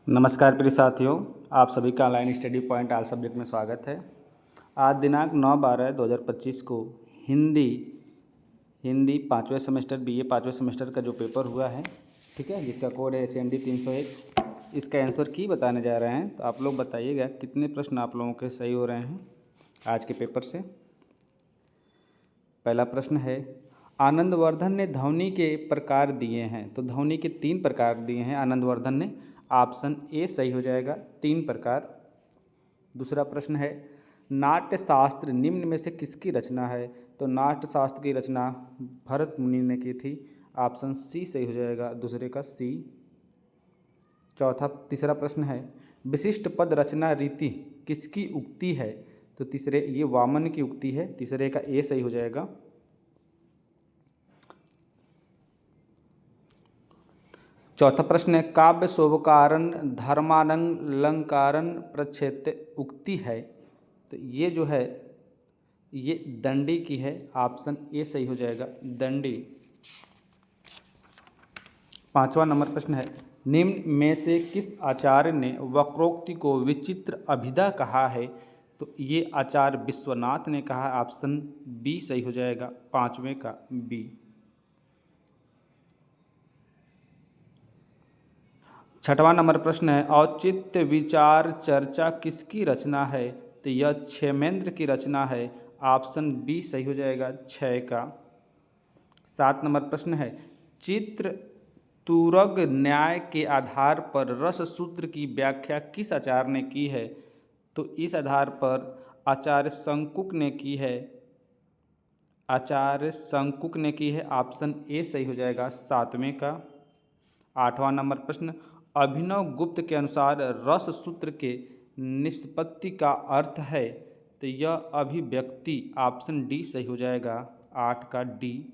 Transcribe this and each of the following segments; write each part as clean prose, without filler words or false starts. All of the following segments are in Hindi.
नमस्कार प्रिय साथियों, आप सभी का online study point all subject में स्वागत है। आज दिनांक 9/12/2025 को हिंदी हिंदी पाँचवें सेमेस्टर बीए पाँचवें सेमेस्टर का जो पेपर हुआ है, ठीक है, जिसका कोड है HND 301, इसका आंसर की बताने जा रहे हैं। तो आप लोग बताइएगा कितने प्रश्न आप लोगों के सही हो रहे हैं आज के पेपर से। पहला प्रश्न है, आनंदवर्धन ने ध्वनि के प्रकार दिए हैं। तो ध्वनि के 3 प्रकार दिए हैं आनंदवर्धन ने। ऑप्शन ए सही हो जाएगा, 3 प्रकार। दूसरा प्रश्न है, नाट्यशास्त्र निम्न में से किसकी रचना है। तो नाट्यशास्त्र की रचना भरत मुनि ने की थी। ऑप्शन सी सही हो जाएगा, दूसरे का सी। तीसरा प्रश्न है, विशिष्ट पद रचना रीति किसकी उक्ति है। तो तीसरे ये वामन की उक्ति है, तीसरे का ए सही हो जाएगा। चौथा प्रश्न है, काव्य शोभकारन धर्मानलंकारन प्रक्षेत्र उक्ति है। तो ये जो है ये दंडी की है। ऑप्शन ए सही हो जाएगा, दंडी। 5वां नंबर प्रश्न है, निम्न में से किस आचार्य ने वक्रोक्ति को विचित्र अभिधा कहा है। तो ये आचार्य विश्वनाथ ने कहा। ऑप्शन बी सही हो जाएगा, 5वें का बी। 6वां नंबर प्रश्न है, औचित्य विचार चर्चा किसकी रचना है। तो यह क्षेमेंद्र की रचना है। ऑप्शन बी सही हो जाएगा, 6 का। 7 नंबर प्रश्न है, चित्र तुरग न्याय के आधार पर रस सूत्र की व्याख्या किस आचार्य ने की है। तो इस आधार पर आचार्य शंकुक ने की है। आचार्य शंकुक ने की है। ऑप्शन ए सही हो जाएगा, 7वें का। 8वां नंबर प्रश्न, अभिनव गुप्त के अनुसार रस सूत्र के निष्पत्ति का अर्थ है। तो यह अभिव्यक्ति। ऑप्शन डी सही हो जाएगा, 8 का डी।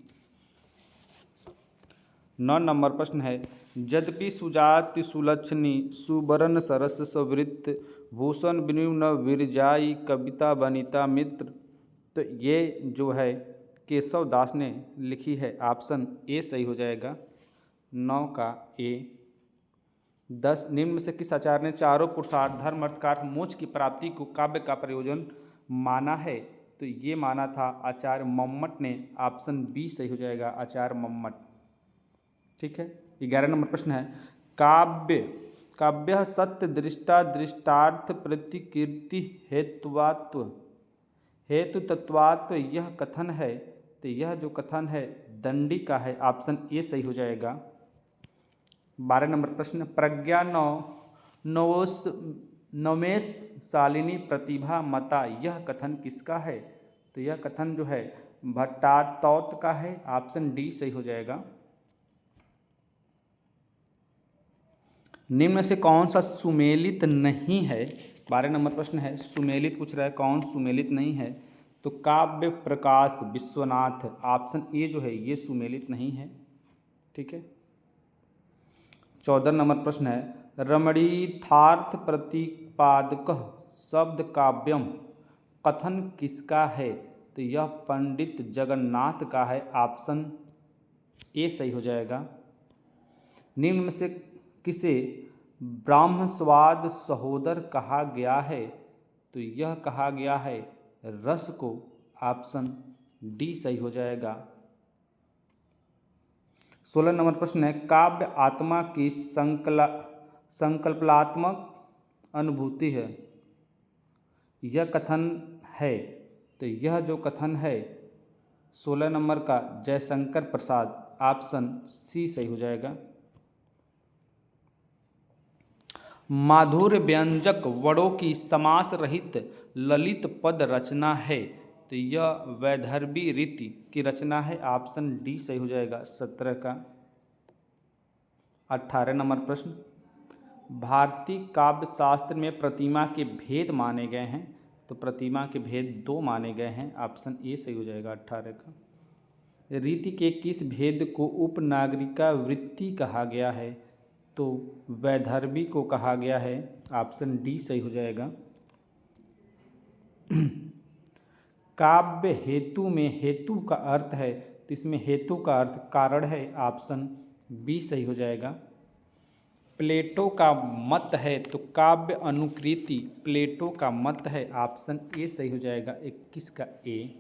9 नंबर प्रश्न है, यद्यपि सुजाति सुलक्षणी सुबरन सरस सवृत्त भूषण बिनु न विरजाई कविता वनिता मित्र। तो ये जो है केशव दास ने लिखी है। ऑप्शन ए सही हो जाएगा, 9 का ए। 10, निम्न में से किस आचार्य ने चारों पुरुषार्थ धर्म अर्थ काम मोक्ष की प्राप्ति को काव्य का प्रयोजन माना है। तो ये माना था आचार्य मम्मट ने। ऑप्शन बी सही हो जाएगा, आचार्य मम्मट। ठीक है। 11 नंबर प्रश्न है, काव्य सत्य दृष्टा दृष्टार्थ प्रतिकीर्ति हेतुवात्व हेतु तत्वात्व यह कथन है। तो यह जो कथन है दंडी का है। ऑप्शन ए सही हो जाएगा। 12 नंबर प्रश्न, प्रज्ञा नवेश शालिनी प्रतिभा मता यह कथन किसका है। तो यह कथन जो है भट्टातौत का है। ऑप्शन डी सही हो जाएगा। निम्न में से कौन सा सुमेलित नहीं है। 12 नंबर प्रश्न है, सुमेलित पूछ रहा है, कौन सुमेलित नहीं है। तो काव्य प्रकाश विश्वनाथ। ऑप्शन ए जो है ये सुमेलित नहीं है। ठीक है। 14 नंबर प्रश्न है, रमणीर्थार्थ प्रतिपादक शब्द काव्यम कथन किसका है। तो यह पंडित जगन्नाथ का है। ऑप्शन ए सही हो जाएगा। निम्न में से किसे ब्राह्मस्वाद सहोदर कहा गया है। तो यह कहा गया है रस को। ऑप्शन डी सही हो जाएगा। 16 नंबर प्रश्न है, काव्य आत्मा की संकल्पनात्मक अनुभूति है। यह कथन है। तो यह जो कथन है 16 नंबर का जयशंकर प्रसाद। ऑप्शन सी सही हो जाएगा। माधुर्य व्यंजक वर्णों की समास रहित ललित पद रचना है। तो यह वैदर्भी रीति की रचना है। ऑप्शन डी सही हो जाएगा, 17 का। 18 नंबर प्रश्न, भारतीय काव्य शास्त्र में प्रतिमा के भेद माने गए हैं। तो प्रतिमा के भेद 2 माने गए हैं। ऑप्शन ए सही हो जाएगा, 18 का। रीति के किस भेद को उपनागरिका वृत्ति कहा गया है। तो वैदर्भी को कहा गया है। ऑप्शन डी सही हो जाएगा। काव्य हेतु में हेतु का अर्थ है। तो इसमें हेतु का अर्थ कारण है। ऑप्शन बी सही हो जाएगा। प्लेटो का मत है तो काव्य अनुकृति प्लेटो का मत है, ऑप्शन ए सही हो जाएगा 21 का ए।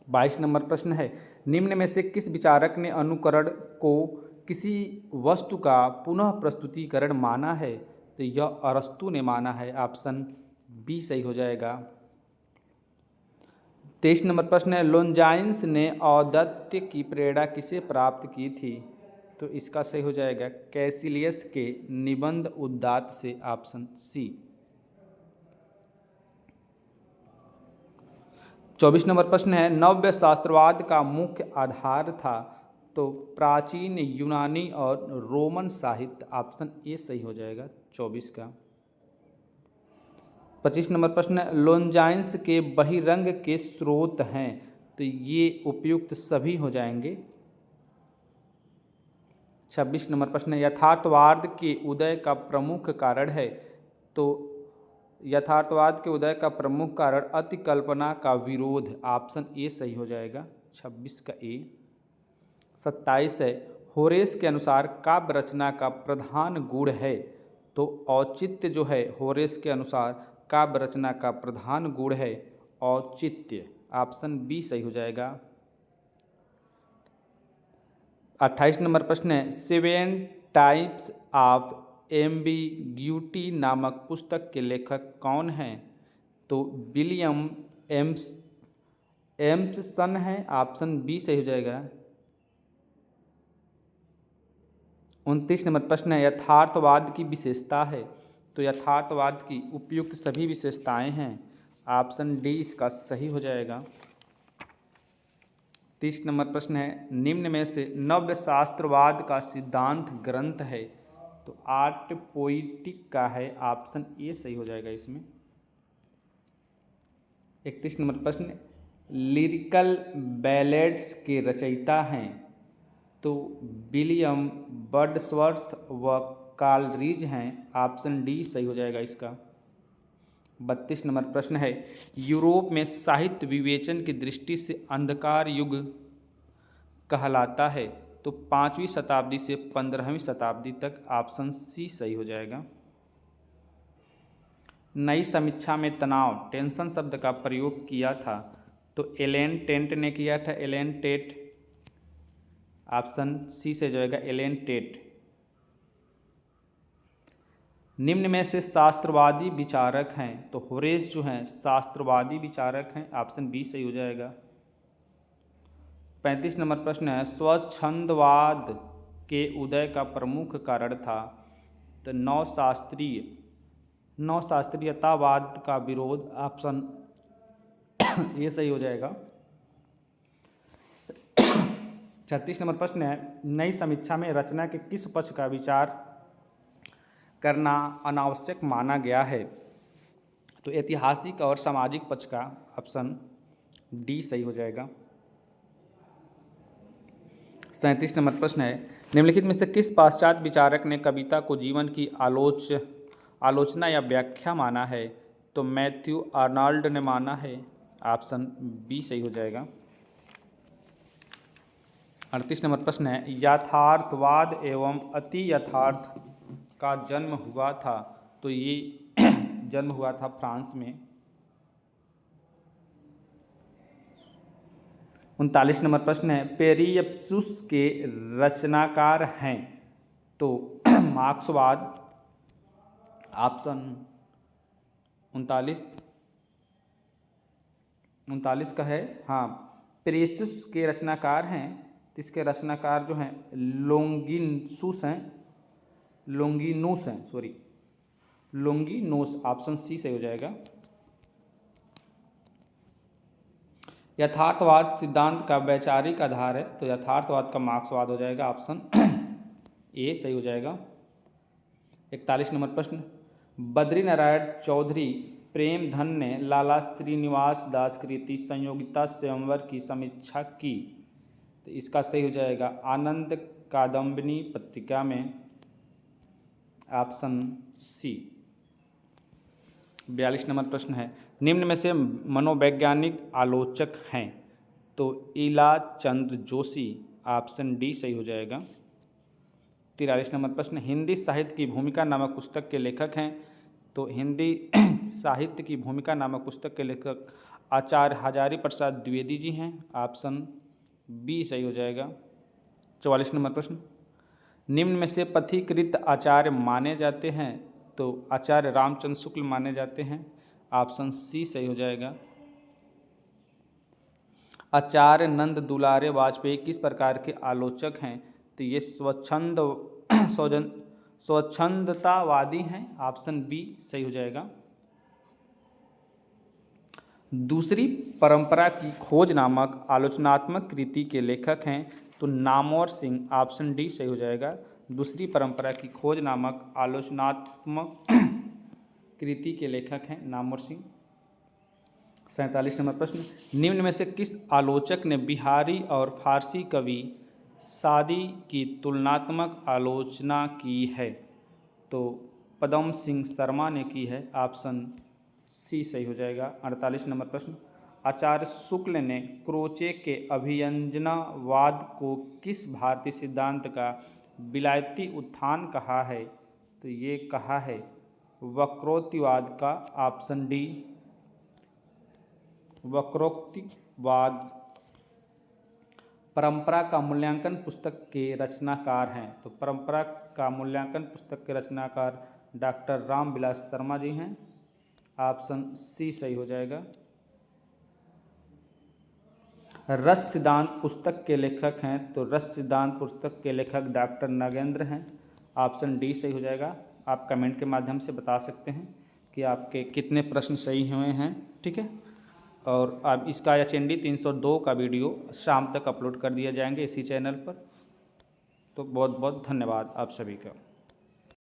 22 नंबर प्रश्न है, निम्न में से किस विचारक ने अनुकरण को किसी वस्तु का पुनः प्रस्तुतिकरण माना है? तो यह अरस्तु ने माना है, ऑप्शन बी सही हो जाएगा। 23 नंबर प्रश्न है, लोन्जाइन्स ने औदत्य की प्रेरणा किसे प्राप्त की थी? तो इसका सही हो जाएगा कैसिलियस के निबंध उद्दात से, ऑप्शन सी। 24 नंबर प्रश्न है, नव्य शास्त्रवाद का मुख्य आधार था? तो प्राचीन यूनानी और रोमन साहित्य, ऑप्शन ए सही हो जाएगा 24 का। 25 नंबर प्रश्न है, लोन्जाइन्स के बहिरंग के स्रोत हैं? तो ये उपयुक्त सभी हो जाएंगे। 26 नंबर प्रश्न है, यथार्थवाद के उदय का प्रमुख कारण है? तो यथार्थवाद के उदय का प्रमुख कारण अतिकल्पना का विरोध, ऑप्शन ए सही हो जाएगा 26 का ए। 27 है, होरेस के अनुसार काव्य रचना का प्रधान गुण है? तो औचित्य जो है होरेस के अनुसार काव्य रचना का प्रधान गुण है औचित्य, ऑप्शन बी सही हो जाएगा। 28 नंबर प्रश्न है, 7 टाइप्स ऑफ एम्बिग्यूटी नामक पुस्तक के लेखक कौन हैं? तो विलियम एम्सन है, ऑप्शन बी सही हो जाएगा। 29 नंबर प्रश्न है, यथार्थवाद की विशेषता है? तो यथार्थवाद की उपयुक्त सभी विशेषताएं हैं, ऑप्शन डी इसका सही हो जाएगा। 30 नंबर प्रश्न है, निम्न में से नव्य शास्त्रवाद का सिद्धांत ग्रंथ है? तो आर्ट पोइटिक का है, ऑप्शन ए सही हो जाएगा इसमें। 31 नंबर प्रश्न, लिरिकल बैलेड्स के रचयिता हैं? तो विलियम वर्ड्सवर्थ व कॉलरिज हैं, ऑप्शन डी सही हो जाएगा इसका। 32 नंबर प्रश्न है, यूरोप में साहित्य विवेचन की दृष्टि से अंधकार युग कहलाता है? तो 5वीं शताब्दी से 15वीं शताब्दी तक, ऑप्शन सी सही हो जाएगा। नई समीक्षा में तनाव टेंशन शब्द का प्रयोग किया था? तो एलेन टेंट ने किया था, एलेन टेट, ऑप्शन सी से जाएगा एलेन टेट। निम्न में से शास्त्रवादी विचारक हैं? तो होरेस जो हैं शास्त्रवादी विचारक हैं, ऑप्शन बी सही हो जाएगा। 35 नंबर प्रश्न है, स्वच्छंदवाद के उदय का प्रमुख कारण था? तो नवशास्त्रीयतावाद का विरोध, ऑप्शन ये सही हो जाएगा। 36 नंबर प्रश्न है, नई समीक्षा में रचना के किस पक्ष का विचार करना अनावश्यक माना गया है? तो ऐतिहासिक और सामाजिक पक्ष का, ऑप्शन डी सही हो जाएगा। 37 नंबर प्रश्न है, निम्नलिखित में से किस पाश्चात्य विचारक ने कविता को जीवन की आलोचना या व्याख्या माना है? तो मैथ्यू आर्नल्ड ने माना है, ऑप्शन बी सही हो जाएगा। 38 नंबर प्रश्न है, यथार्थवाद एवं अति यथार्थ का जन्म हुआ था? तो ये जन्म हुआ था फ्रांस में। 39 नंबर प्रश्न है, पेरिप्सूस के रचनाकार हैं? तो मार्क्सवाद, ऑप्शन 39 का है, हाँ पेरिप्सूस के रचनाकार हैं। तो इसके रचनाकार जो हैं लोंगिनोस, ऑप्शन सी सही हो जाएगा। यथार्थवाद सिद्धांत का वैचारिक आधार है? तो यथार्थवाद का मार्क्सवाद हो जाएगा, ऑप्शन ए सही हो जाएगा। 41 नंबर प्रश्न, बद्रीनारायण चौधरी प्रेमधन ने लाला श्रीनिवास दास कृति संयोगिता स्वयंवर की समीक्षा की? तो इसका सही हो जाएगा आनंद कादम्बिनी पत्रिका में, ऑप्शन सी। 42 नंबर प्रश्न है, निम्न में से मनोवैज्ञानिक आलोचक हैं? तो ईला चंद्र जोशी, ऑप्शन डी सही हो जाएगा। 43 नंबर प्रश्न, हिंदी साहित्य की भूमिका नामक पुस्तक के लेखक हैं। तो हिंदी साहित्य की भूमिका नामक पुस्तक के लेखक आचार्य हजारी प्रसाद द्विवेदी जी हैं। ऑप्शन बी सही हो जाएगा। 44 नंबर प्रश्न, निम्न में से पथिकृत आचार्य माने जाते हैं। तो आचार्य रामचंद्र शुक्ल माने जाते हैं। ऑप्शन सी सही हो जाएगा। आचार्य नंद दुलारे वाजपेयी किस प्रकार के आलोचक हैं। तो ये स्वच्छंदतावादी हैं। ऑप्शन बी सही हो जाएगा। दूसरी परंपरा की खोज नामक आलोचनात्मक कृति के लेखक हैं। तो नामवर सिंह। ऑप्शन डी सही हो जाएगा। दूसरी परंपरा की खोज नामक आलोचनात्मक कृति के लेखक हैं नामवर सिंह। 47 नंबर प्रश्न, निम्न में से किस आलोचक ने बिहारी और फारसी कवि सादी की तुलनात्मक आलोचना की है। तो पदम सिंह शर्मा ने की है। ऑप्शन सी सही हो जाएगा। 48 नंबर प्रश्न, आचार्य शुक्ल ने क्रोचे के अभिव्यंजनावाद को किस भारतीय सिद्धांत का विलायती उत्थान कहा है। तो ये कहा है वक्रोक्तिवाद का। ऑप्शन डी वक्रोक्तिवाद। परंपरा का मूल्यांकन पुस्तक के रचनाकार हैं। तो परंपरा का मूल्यांकन पुस्तक के रचनाकार डॉक्टर रामविलास शर्मा जी हैं। ऑप्शन सी सही हो जाएगा। रस सिद्धांत पुस्तक के लेखक हैं। तो रस सिद्धांत पुस्तक के लेखक डॉक्टर नागेंद्र हैं। ऑप्शन डी सही हो जाएगा। आप कमेंट के माध्यम से बता सकते हैं कि आपके कितने प्रश्न सही हुए हैं। ठीक है, और अब इसका HND 302 का वीडियो शाम तक अपलोड कर दिए जाएंगे इसी चैनल पर। तो बहुत बहुत धन्यवाद आप सभी का।